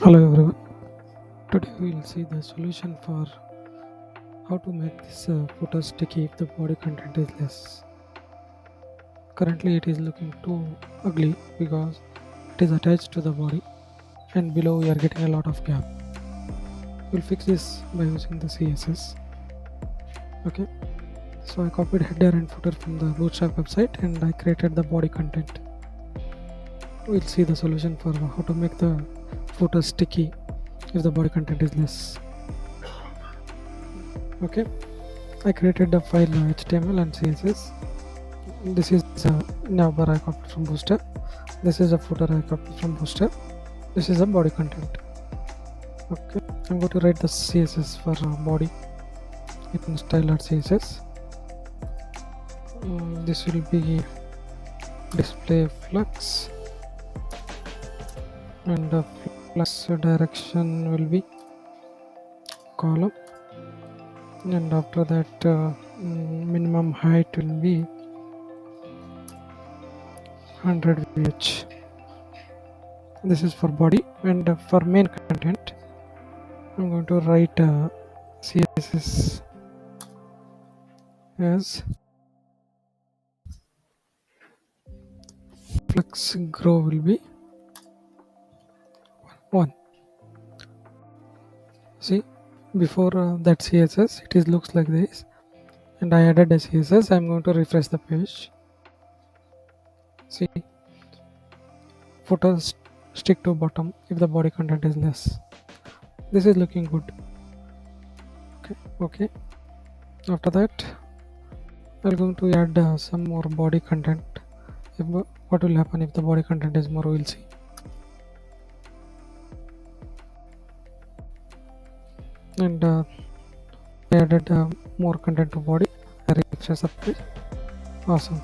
Hello everyone. Today we will see the solution for how to make this footer sticky if the body content is less. Currently it is looking too ugly because it is attached to the body and below we are getting a lot of gap. We'll fix this by using the CSS. Okay. So I copied header and footer from the Bootstrap website and I created the body content. We'll see the solution for how to make the footer sticky if the body content is less. Okay. I created the file HTML and CSS. This is a navbar I copied from Bootstrap. This is a footer I copied from Bootstrap. This is a body content. Okay, I'm going to write the CSS for body in style.css. This will be display flux, and the flux direction will be column, and after that minimum height will be 100 vh. This is for body, and for main content I'm going to write CSS as flux grow will be 1. See, before that CSS it is looks like this, and I added a CSS. I'm going to refresh the page. See, footer stick to bottom if the body content is less. This is looking good. Okay. After that we're going to add some more body content. What will happen if the body content is more, we'll see. And I added more content to body. I refresh the page. Awesome.